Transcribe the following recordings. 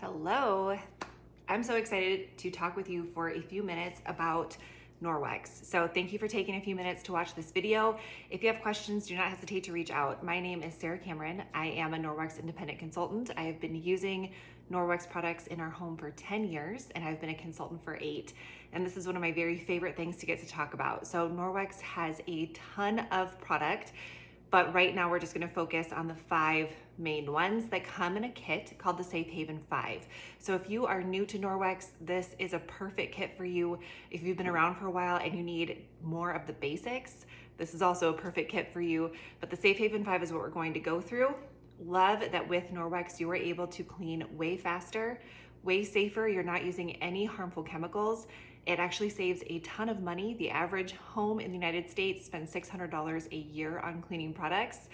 Hello. I'm so excited to talk with you for a few minutes about Norwex. So thank you for taking a few minutes to watch this video. If you have questions, do not hesitate to reach out. My name is Sarah Cameron. I am a Norwex independent consultant. I have been using Norwex products in our home for 10 years, and I've been a consultant for 8. And this is one of my very favorite things to get to talk about. So Norwex has a ton of product, but right now we're just gonna focus on the 5 main ones that come in a kit called the Safe Haven 5. So if you are new to Norwex, this is a perfect kit for you. If you've been around for a while and you need more of the basics, this is also a perfect kit for you. But the Safe Haven 5 is what we're going to go through. Love that with Norwex, you are able to clean way faster, way safer. You're not using any harmful chemicals. It actually saves a ton of money. The average home in the United States spends $600 a year on cleaning products.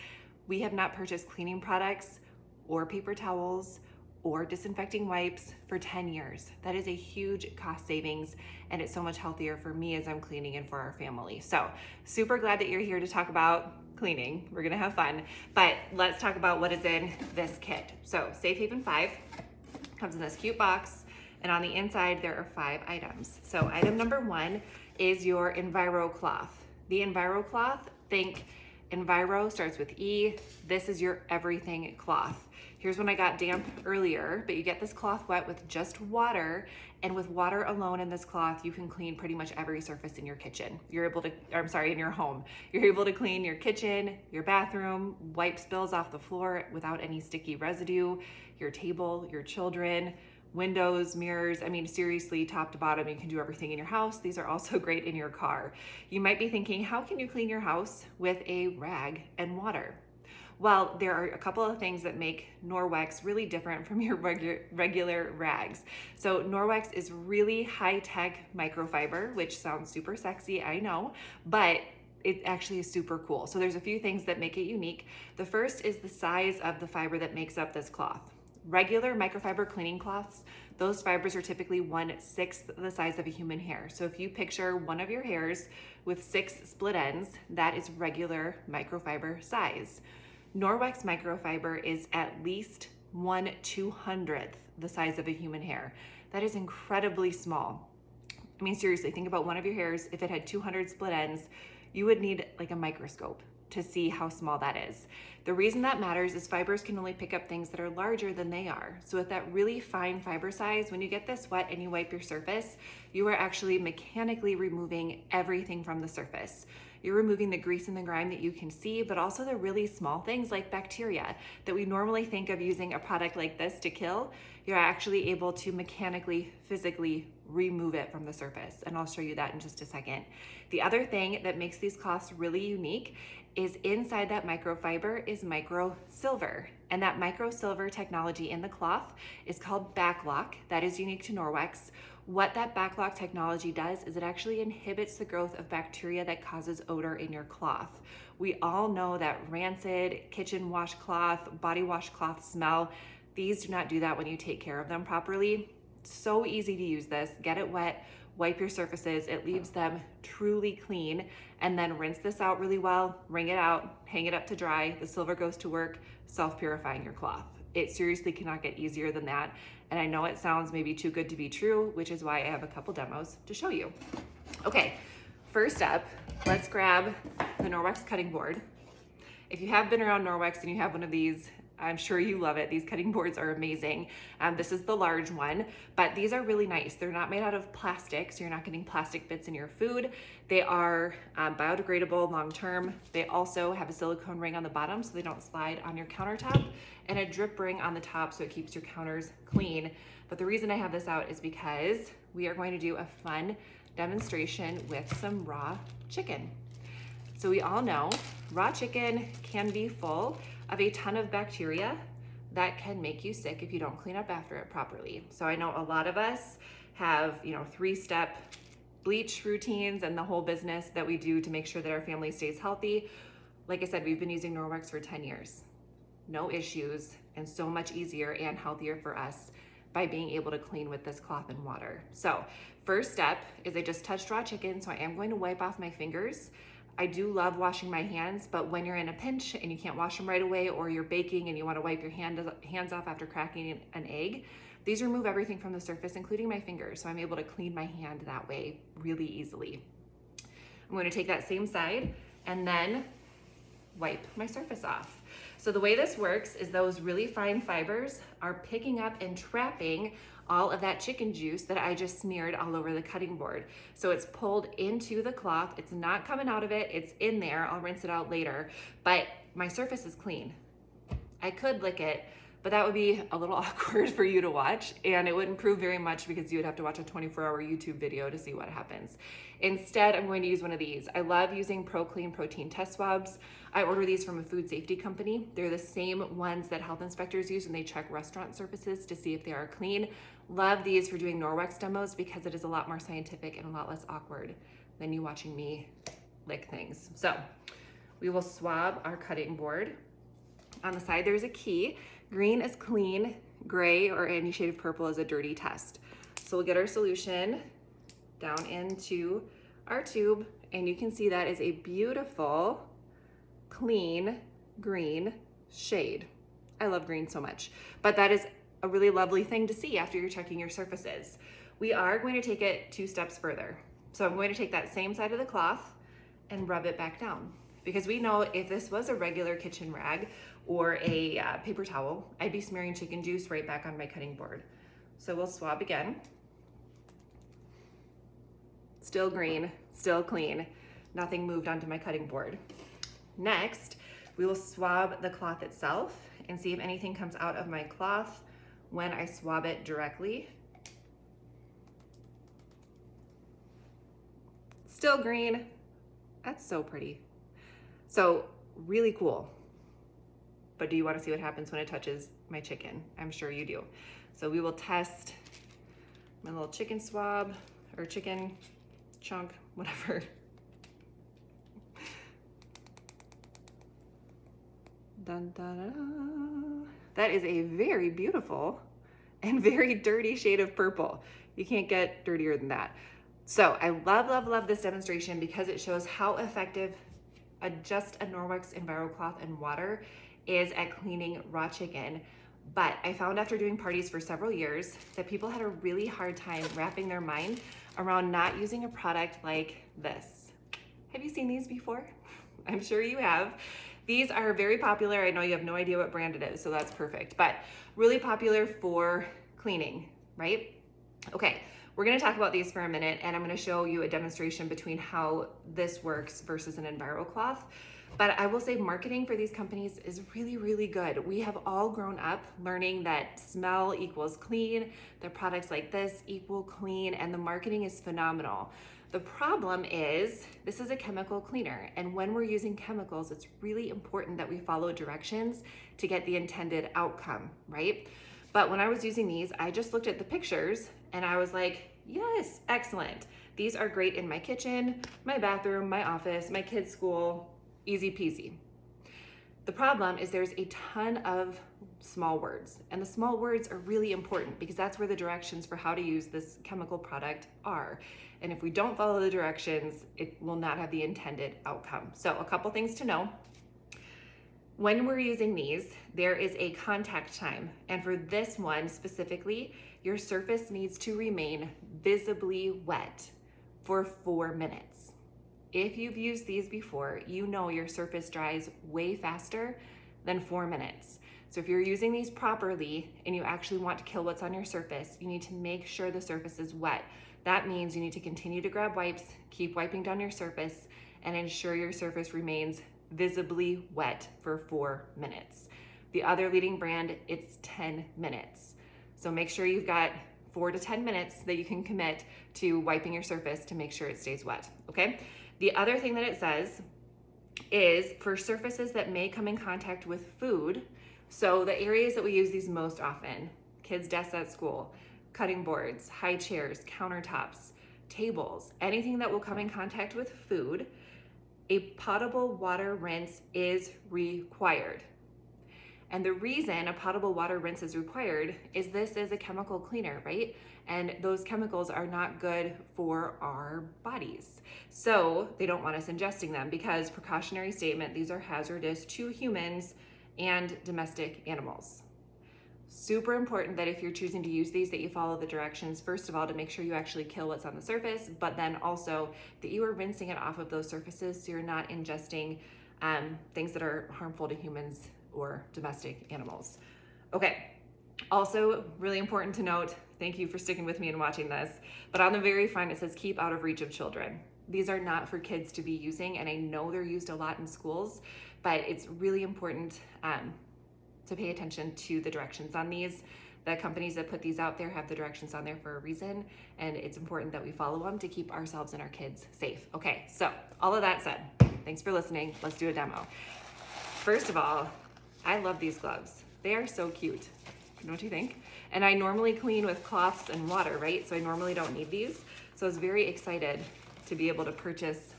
We have not purchased cleaning products or paper towels or disinfecting wipes for 10 years. That is a huge cost savings, and it's so much healthier for me as I'm cleaning and for our family. So super glad that you're here to talk about cleaning. We're gonna have fun, but let's talk about what is in this kit. So Safe Haven 5 comes in this cute box, and on the inside there are 5 items. So item number 1 is your Enviro cloth. The Enviro cloth, think Enviro starts with E. This is your everything cloth. Here's one I got damp earlier, but you get this cloth wet with just water, and with water alone in this cloth, you can clean pretty much every surface in your kitchen. In your home. You're able to clean your kitchen, your bathroom, wipe spills off the floor without any sticky residue, your table, your children, windows, mirrors. I mean, seriously, top to bottom, you can do everything in your house. These are also great in your car. You might be thinking, how can you clean your house with a rag and water? Well, there are a couple of things that make Norwex really different from your regular rags. So Norwex is really high-tech microfiber, which sounds super sexy, I know, but it actually is super cool. So there's a few things that make it unique. The first is the size of the fiber that makes up this cloth. Regular microfiber cleaning cloths, those fibers are typically 1/6 the size of a human hair. So if you picture one of your hairs with 6 split ends, that is regular microfiber size. Norwex microfiber is at least 1/200th the size of a human hair. That is incredibly small. I mean, seriously, think about one of your hairs. If it had 200 split ends, you would need like a microscope to see how small that is. The reason that matters is fibers can only pick up things that are larger than they are. So with that really fine fiber size, when you get this wet and you wipe your surface, you are actually mechanically removing everything from the surface. You're removing the grease and the grime that you can see, but also the really small things like bacteria that we normally think of using a product like this to kill. You're actually able to mechanically, physically remove it from the surface. And I'll show you that in just a second. The other thing that makes these cloths really unique is inside that microfiber is micro silver. And that micro silver technology in the cloth is called backlock. That is unique to Norwex. What that backlock technology does is it actually inhibits the growth of bacteria that causes odor in your cloth. We all know that rancid kitchen washcloth, body washcloth smell. These do not do that when you take care of them properly. So easy to use this. Get it wet, wipe your surfaces. It leaves them truly clean, and then rinse this out really well, wring it out, hang it up to dry. The silver goes to work, self-purifying your cloth. It seriously cannot get easier than that. And I know it sounds maybe too good to be true, which is why I have a couple demos to show you. Okay, first up, let's grab the Norwex cutting board. If you have been around Norwex and you have one of these, I'm sure you love it. These cutting boards are amazing. This is the large one, but these are really nice. They're not made out of plastic, so you're not getting plastic bits in your food. They are biodegradable long-term. They also have a silicone ring on the bottom so they don't slide on your countertop, and a drip ring on the top so it keeps your counters clean. But the reason I have this out is because we are going to do a fun demonstration with some raw chicken. So we all know raw chicken can be full of a ton of bacteria that can make you sick if you don't clean up after it properly. So I know a lot of us have, 3-step bleach routines and the whole business that we do to make sure that our family stays healthy. Like I said, we've been using Norwex for 10 years. No issues, and so much easier and healthier for us by being able to clean with this cloth and water. So first step is I just touched raw chicken, so I am going to wipe off my fingers. I do love washing my hands, but when you're in a pinch and you can't wash them right away, or you're baking and you want to wipe your hands off after cracking an egg, these remove everything from the surface, including my fingers. So I'm able to clean my hand that way really easily. I'm going to take that same side and then wipe my surface off. So the way this works is those really fine fibers are picking up and trapping all of that chicken juice that I just smeared all over the cutting board. So it's pulled into the cloth. It's not coming out of it. It's in there. I'll rinse it out later, but my surface is clean. I could lick it, but that would be a little awkward for you to watch, and it wouldn't prove very much because you would have to watch a 24-hour YouTube video to see what happens. Instead, I'm going to use one of these. I love using ProClean protein test swabs. I order these from a food safety company. They're the same ones that health inspectors use when they check restaurant surfaces to see if they are clean. Love these for doing Norwex demos because it is a lot more scientific and a lot less awkward than you watching me lick things. So we will swab our cutting board. On the side, there's a key. Green is clean, gray or any shade of purple is a dirty test. So we'll get our solution down into our tube, and you can see that is a beautiful, clean green shade. I love green so much, but that is a really lovely thing to see after you're checking your surfaces. We are going to take it 2 steps further. So I'm going to take that same side of the cloth and rub it back down, because we know if this was a regular kitchen rag or a paper towel, I'd be smearing chicken juice right back on my cutting board. So we'll swab again. Still green, still clean, nothing moved onto my cutting board. Next, we will swab the cloth itself and see if anything comes out of my cloth when I swab it directly. Still green. That's so pretty. So really cool. But do you want to see what happens when it touches my chicken? I'm sure you do. So we will test my little chicken swab or chicken chunk, whatever. Dun, dun, dun, dun. That is a very beautiful and very dirty shade of purple. You can't get dirtier than that. So I love, love, love this demonstration because it shows how effective just a Norwex EnviroCloth and water is at cleaning raw chicken. But I found after doing parties for several years that people had a really hard time wrapping their mind around not using a product like this. Have you seen these before? I'm sure you have. These are very popular. I know you have no idea what brand it is, so that's perfect, but really popular for cleaning, right? Okay, we're gonna talk about these for a minute, and I'm gonna show you a demonstration between how this works versus an EnviroCloth. But I will say marketing for these companies is really, really good. We have all grown up learning that smell equals clean, that products like this equal clean, and the marketing is phenomenal. The problem is this is a chemical cleaner, and when we're using chemicals, it's really important that we follow directions to get the intended outcome, right? But when I was using these, I just looked at the pictures and I was like, yes, excellent. These are great in my kitchen, my bathroom, my office, my kids' school, easy peasy. The problem is there's a ton of small words, and the small words are really important because that's where the directions for how to use this chemical product are. And if we don't follow the directions, it will not have the intended outcome. So a couple things to know. When we're using these, there is a contact time. And for this one specifically, your surface needs to remain visibly wet for 4 minutes. If you've used these before, you know your surface dries way faster than 4 minutes. So if you're using these properly and you actually want to kill what's on your surface, you need to make sure the surface is wet. That means you need to continue to grab wipes, keep wiping down your surface, and ensure your surface remains visibly wet for 4 minutes. The other leading brand, it's 10 minutes. So make sure you've got 4 to 10 minutes that you can commit to wiping your surface to make sure it stays wet, okay? The other thing that it says is for surfaces that may come in contact with food, so the areas that we use these most often, kids' desks at school, cutting boards, high chairs, countertops, tables, anything that will come in contact with food, a potable water rinse is required. And the reason a potable water rinse is required is this is a chemical cleaner, right? And those chemicals are not good for our bodies. So they don't want us ingesting them because, precautionary statement, these are hazardous to humans and domestic animals. Super important that if you're choosing to use these, that you follow the directions, first of all, to make sure you actually kill what's on the surface, but then also that you are rinsing it off of those surfaces so you're not ingesting things that are harmful to humans or domestic animals. Okay, also really important to note, thank you for sticking with me and watching this, but on the very front it says keep out of reach of children. These are not for kids to be using, and I know they're used a lot in schools, but it's really important to pay attention to the directions on these. The companies that put these out there have the directions on there for a reason, and it's important that we follow them to keep ourselves and our kids safe. Okay, so all of that said, thanks for listening. Let's do a demo. First of all, I love these gloves. They are so cute. Don't you think? And I normally clean with cloths and water, right? So I normally don't need these. So I was very excited to be able to purchase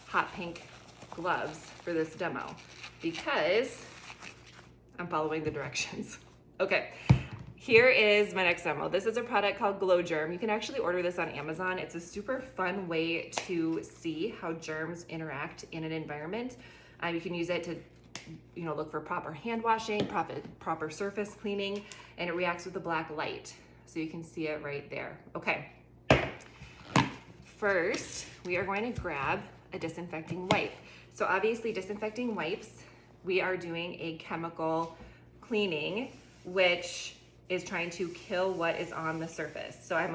hot pink gloves for this demo because I'm following the directions. Okay, here is my next demo. This is a product called Glow Germ. You can actually order this on Amazon. It's a super fun way to see how germs interact in an environment. You can use it to look for proper hand washing, proper surface cleaning, and it reacts with the black light. So you can see it right there. Okay. First, we are going to grab a disinfecting wipe. So obviously disinfecting wipes, we are doing a chemical cleaning, which is trying to kill what is on the surface. So I'm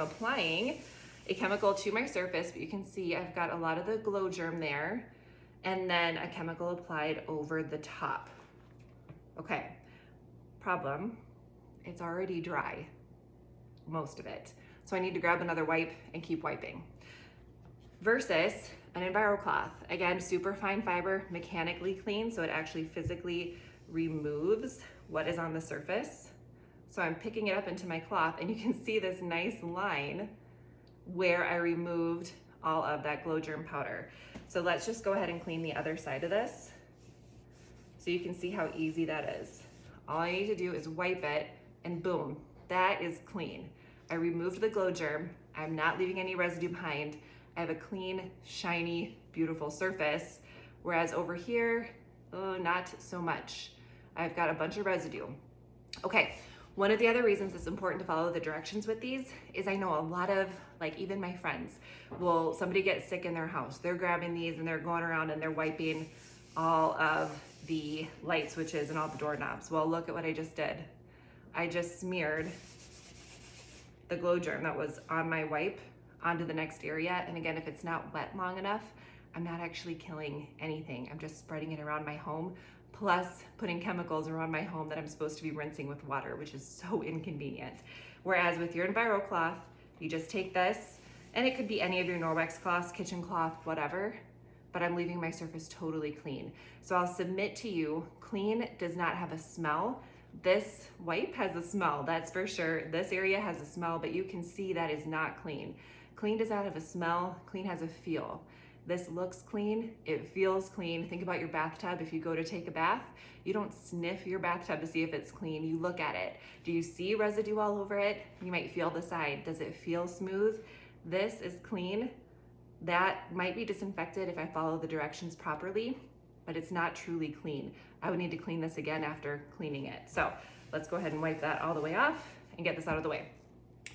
applying a chemical to my surface, but you can see I've got a lot of the Glow Germ there, and then a chemical applied over the top. Okay, problem, it's already dry, most of it. So I need to grab another wipe and keep wiping. Versus an EnviroCloth, again, super fine fiber, mechanically clean, so it actually physically removes what is on the surface. So I'm picking it up into my cloth, and you can see this nice line where I removed all of that Glow Germ powder. So let's just go ahead and clean the other side of this so you can see how easy that is. All I need to do is wipe it, and boom, that is clean. I removed the Glow Germ. I'm not leaving any residue behind. I have a clean, shiny, beautiful surface, whereas over here, not so much. I've got a bunch of residue. Okay, one of the other reasons it's important to follow the directions with these is I know a lot of, even my friends, somebody gets sick in their house, they're grabbing these and they're going around and they're wiping all of the light switches and all the doorknobs. Well, look at what I just did. I just smeared the Glow Germ that was on my wipe onto the next area. And again, if it's not wet long enough, I'm not actually killing anything. I'm just spreading it around my home, plus putting chemicals around my home that I'm supposed to be rinsing with water, which is so inconvenient. Whereas with your EnviroCloth, you just take this, and it could be any of your Norwex cloths, kitchen cloth, whatever, but I'm leaving my surface totally clean. So I'll submit to you, clean does not have a smell. This wipe has a smell, that's for sure. This area has a smell, but you can see that is not clean. Clean does not have a smell, clean has a feel. This looks clean, it feels clean. Think about your bathtub. If you go to take a bath, you don't sniff your bathtub to see if it's clean, you look at it. Do you see residue all over it? You might feel the side. Does it feel smooth? This is clean. That might be disinfected if I follow the directions properly, but it's not truly clean. I would need to clean this again after cleaning it. So let's go ahead and wipe that all the way off and get this out of the way.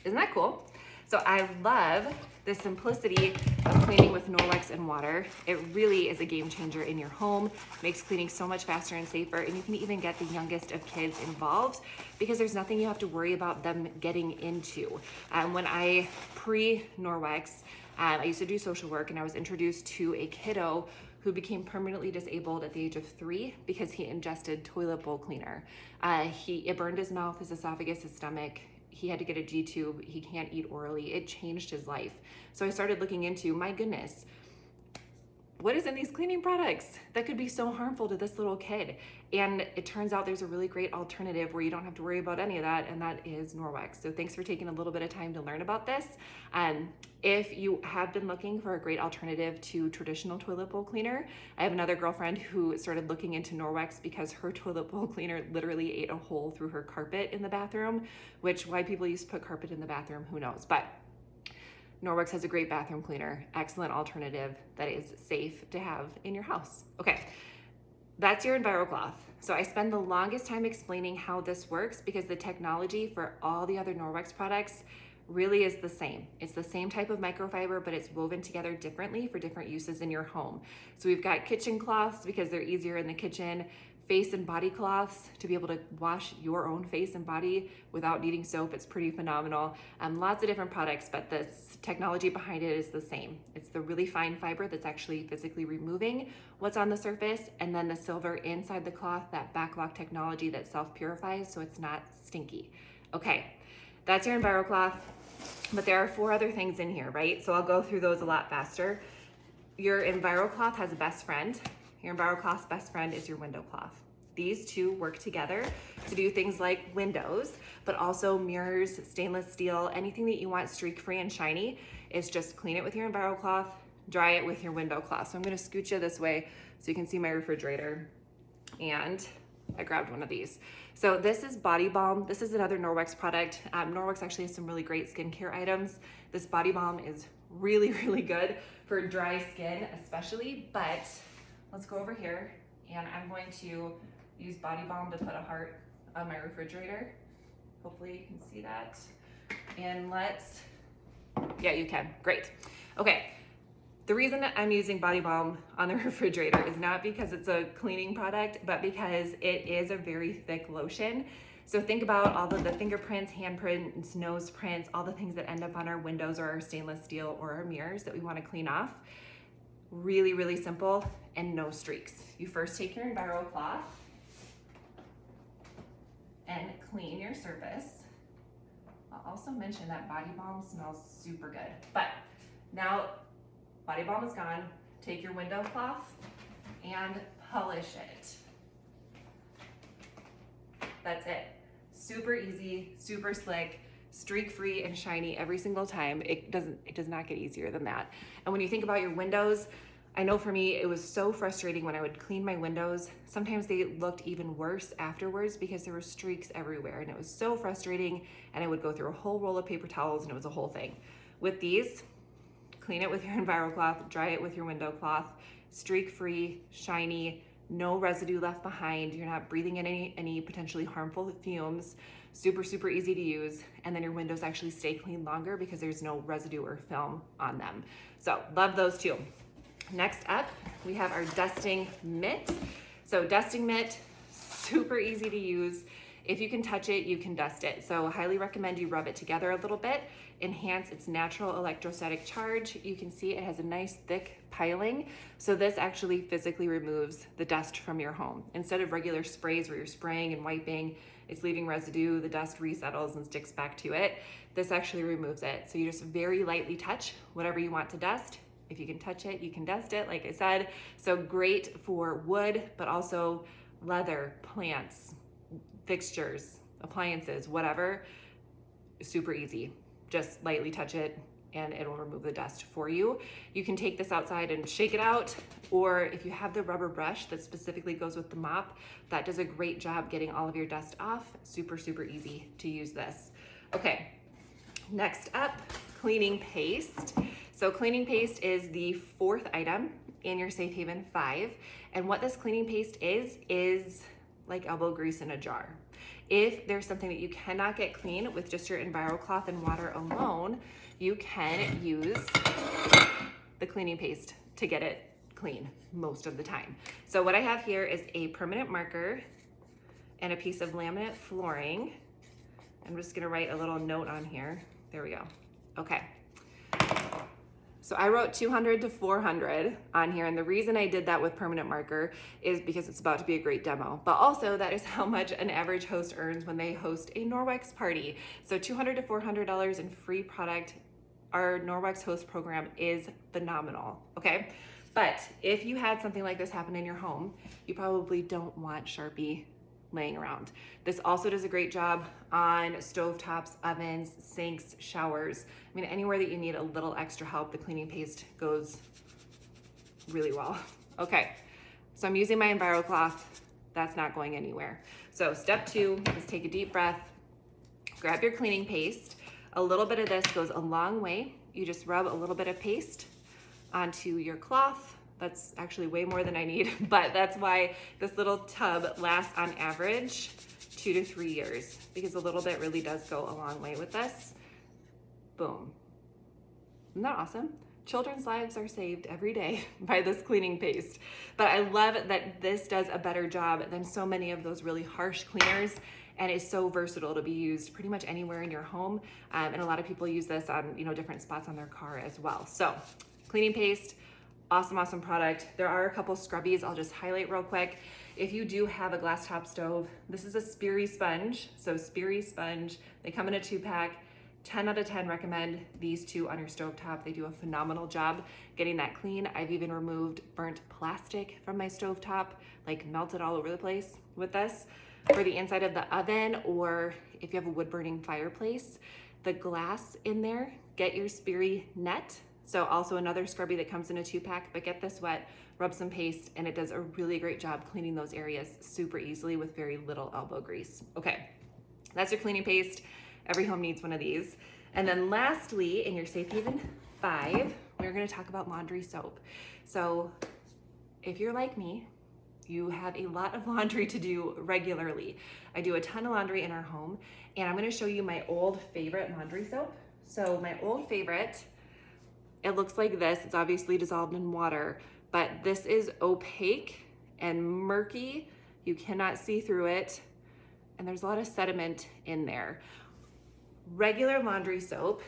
Isn't that cool? So I love the simplicity of cleaning with Norwex and water. It really is a game changer in your home, makes cleaning so much faster and safer, and you can even get the youngest of kids involved because there's nothing you have to worry about them getting into. When I pre-Norwex, I used to do social work, and I was introduced to a kiddo who became permanently disabled at the age of 3 because he ingested toilet bowl cleaner. It burned his mouth, his esophagus, his stomach. He had to get a G-tube. He can't eat orally. It changed his life. So I started looking into, my goodness, what is in these cleaning products that could be so harmful to this little kid? And it turns out there's a really great alternative where you don't have to worry about any of that, and that is Norwex. So thanks for taking a little bit of time to learn about this. If you have been looking for a great alternative to traditional toilet bowl cleaner, I have another girlfriend who started looking into Norwex because her toilet bowl cleaner literally ate a hole through her carpet in the bathroom, which why people used to put carpet in the bathroom, who knows? But Norwex has a great bathroom cleaner, excellent alternative that is safe to have in your house. Okay, that's your EnviroCloth. So I spend the longest time explaining how this works because the technology for all the other Norwex products really is the same. It's the same type of microfiber, but it's woven together differently for different uses in your home. So we've got kitchen cloths because they're easier in the kitchen, face and body cloths to be able to wash your own face and body without needing soap. It's pretty phenomenal. Lots of different products, but the technology behind it is the same. It's the really fine fiber that's actually physically removing what's on the surface, and then the silver inside the cloth, that backlock technology that self-purifies so it's not stinky. Okay, that's your EnviroCloth, but there are 4 other things in here, right? So I'll go through those a lot faster. Your EnviroCloth has a best friend. Your EnviroCloth's best friend is your window cloth. These two work together to do things like windows, but also mirrors, stainless steel, anything that you want streak-free and shiny is just clean it with your EnviroCloth, dry it with your window cloth. So I'm gonna scoot you this way so you can see my refrigerator. And I grabbed one of these. So this is Body Balm. This is another Norwex product. Norwex actually has some really great skincare items. This Body Balm is really, really good for dry skin especially, but let's go over here and I'm going to use Body Balm to put a heart on my refrigerator. Hopefully you can see that. And yeah, you can, great. Okay, the reason that I'm using Body Balm on the refrigerator is not because it's a cleaning product, but because it is a very thick lotion. So think about all of the fingerprints, handprints, nose prints, all the things that end up on our windows or our stainless steel or our mirrors that we want to clean off. Really, really simple and no streaks. You first take your EnviroCloth and clean your surface. I'll also mention that Body Balm smells super good. But now Body Balm is gone. Take your window cloth and polish it. That's it. Super easy, super slick, streak-free and shiny every single time. It does not get easier than that. And when you think about your windows, I know for me, it was so frustrating when I would clean my windows. Sometimes they looked even worse afterwards because there were streaks everywhere and it was so frustrating, and I would go through a whole roll of paper towels and it was a whole thing. With these, clean it with your EnviroCloth, dry it with your window cloth, streak-free, shiny, no residue left behind. You're not breathing in any potentially harmful fumes. Super, super easy to use. And then your windows actually stay clean longer because there's no residue or film on them. So love those two. Next up, we have our dusting mitt. So dusting mitt, super easy to use. If you can touch it, you can dust it. So highly recommend you rub it together a little bit, enhance its natural electrostatic charge. You can see it has a nice thick piling. So this actually physically removes the dust from your home. Instead of regular sprays where you're spraying and wiping, it's leaving residue, the dust resettles and sticks back to it. This actually removes it. So you just very lightly touch whatever you want to dust. If you can touch it, you can dust it, like I said. So great for wood, but also leather, plants, fixtures, appliances, whatever. Super easy. Just lightly touch it and it will remove the dust for you. You can take this outside and shake it out, or if you have the rubber brush that specifically goes with the mop, that does a great job getting all of your dust off. Super, super easy to use this. Okay, next up, cleaning paste. So cleaning paste is the 4th item in your Safe Haven 5. And what this cleaning paste is like elbow grease in a jar. If there's something that you cannot get clean with just your EnviroCloth and water alone, you can use the cleaning paste to get it clean most of the time. So what I have here is a permanent marker and a piece of laminate flooring. I'm just gonna write a little note on here. There we go. Okay. So I wrote 200 to 400 on here, and the reason I did that with permanent marker is because it's about to be a great demo, but also that is how much an average host earns when they host a Norwex party. So $200 to $400 in free product. Our Norwex host program is phenomenal, okay? But if you had something like this happen in your home, you probably don't want Sharpie laying around. This also does a great job on stovetops, ovens, sinks, showers. I mean, anywhere that you need a little extra help, the cleaning paste goes really well. Okay, so I'm using my EnviroCloth. That's not going anywhere. So step 2 is take a deep breath, grab your cleaning paste. A little bit of this goes a long way. You just rub a little bit of paste onto your cloth. That's actually way more than I need, but that's why this little tub lasts on average 2 to 3 years, because a little bit really does go a long way with this. Boom. Isn't that awesome? Children's lives are saved every day by this cleaning paste. But I love that this does a better job than so many of those really harsh cleaners, and is so versatile to be used pretty much anywhere in your home. And a lot of people use this on, different spots on their car as well. So cleaning paste, awesome product. There are a couple scrubbies I'll just highlight real quick. If you do have a glass top stove, this is a Sperry sponge. So Sperry sponge, they come in a 2-pack. 10 out of 10 recommend these two on your stovetop. They do a phenomenal job getting that clean. I've even removed burnt plastic from my stovetop, like melted all over the place with this. For the inside of the oven, or if you have a wood burning fireplace, the glass in there, get your Sperry net. So also another scrubby that comes in a 2-pack, but get this wet, rub some paste, and it does a really great job cleaning those areas super easily with very little elbow grease. Okay, that's your cleaning paste. Every home needs one of these. And then lastly, in your Safe Haven 5, we're gonna talk about laundry soap. So if you're like me, you have a lot of laundry to do regularly. I do a ton of laundry in our home, and I'm gonna show you my old favorite laundry soap. So my old favorite, it looks like this. It's obviously dissolved in water, but this is opaque and murky. You cannot see through it, and there's a lot of sediment in there. Regular laundry soap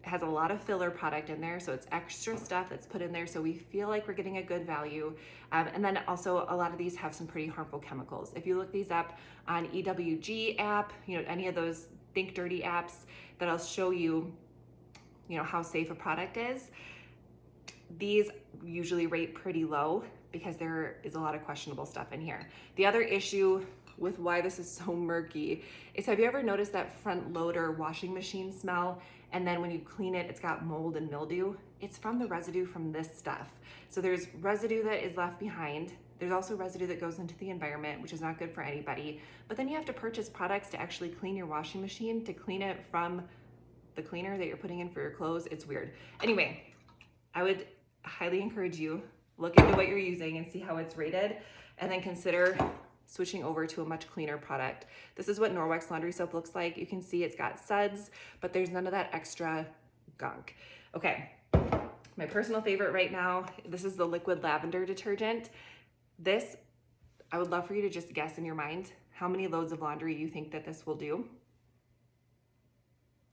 has a lot of filler product in there, so it's extra stuff that's put in there, so we feel like we're getting a good value. And then also a lot of these have some pretty harmful chemicals. If you look these up on EWG app, any of those Think Dirty apps, that'll show you, how safe a product is. These usually rate pretty low because there is a lot of questionable stuff in here. The other issue with why this is so murky is, have you ever noticed that front loader washing machine smell, and then when you clean it, it's got mold and mildew? It's from the residue from this stuff. So there's residue that is left behind. There's also residue that goes into the environment, which is not good for anybody. But then you have to purchase products to actually clean your washing machine, to clean it from the cleaner that you're putting in for your clothes. It's weird. Anyway, I would highly encourage you, look into what you're using and see how it's rated, and then consider switching over to a much cleaner product. This is what Norwex laundry soap looks like. You can see it's got suds, but there's none of that extra gunk. Okay, my personal favorite right now, this is the liquid lavender detergent. This, I would love for you to just guess in your mind how many loads of laundry you think that this will do.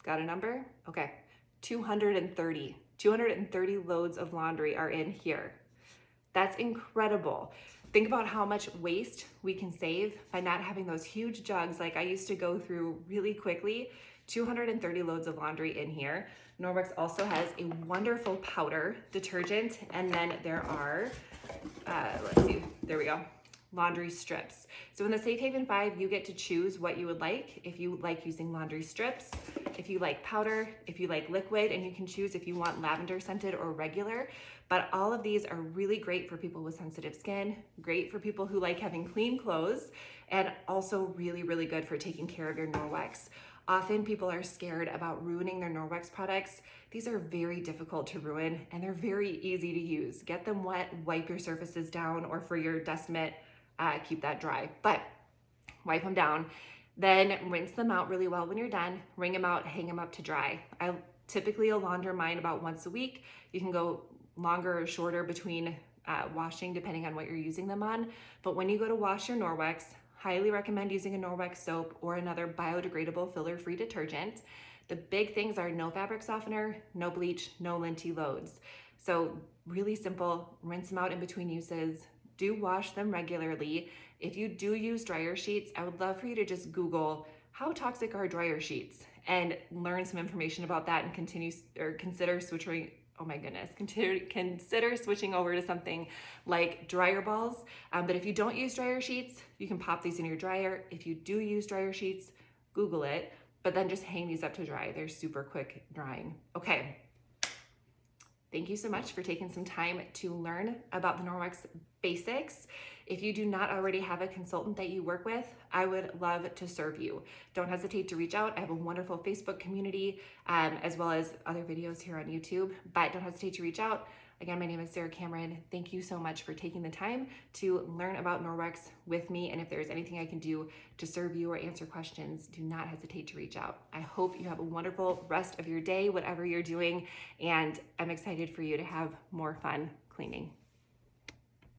Got a number? Okay, 230. 230 loads of laundry are in here. That's incredible. Think about how much waste we can save by not having those huge jugs like I used to go through really quickly. 230 loads of laundry in here. Norwex also has a wonderful powder detergent, and then there are, let's see, there we go, laundry strips. So in the Safe Haven 5, you get to choose what you would like. If you like using laundry strips, if you like powder, if you like liquid, and you can choose if you want lavender scented or regular. But all of these are really great for people with sensitive skin, great for people who like having clean clothes, and also really, really good for taking care of your Norwex. Often people are scared about ruining their Norwex products. These are very difficult to ruin, and they're very easy to use. Get them wet, wipe your surfaces down, or for your dust mitt, keep that dry. But wipe them down, then rinse them out really well when you're done, wring them out, hang them up to dry. I typically launder mine about once a week. You can go longer or shorter between washing depending on what you're using them on. But when you go to wash your Norwex, highly recommend using a Norwex soap or another biodegradable filler-free detergent. The big things are no fabric softener, no bleach, no linty loads. So really simple, rinse them out in between uses. Do wash them regularly. If you do use dryer sheets, I would love for you to just Google how toxic are dryer sheets and learn some information about that, and consider oh my goodness, consider switching over to something like dryer balls. But if you don't use dryer sheets, you can pop these in your dryer. If you do use dryer sheets, Google it, but then just hang these up to dry. They're super quick drying. Okay. Thank you so much for taking some time to learn about the Norwex basics. If you do not already have a consultant that you work with, I would love to serve you. Don't hesitate to reach out. I have a wonderful Facebook community, as well as other videos here on YouTube, but don't hesitate to reach out. Again, my name is Sarah Cameron. Thank you so much for taking the time to learn about Norwex with me. And if there's anything I can do to serve you or answer questions, do not hesitate to reach out. I hope you have a wonderful rest of your day, whatever you're doing, and I'm excited for you to have more fun cleaning.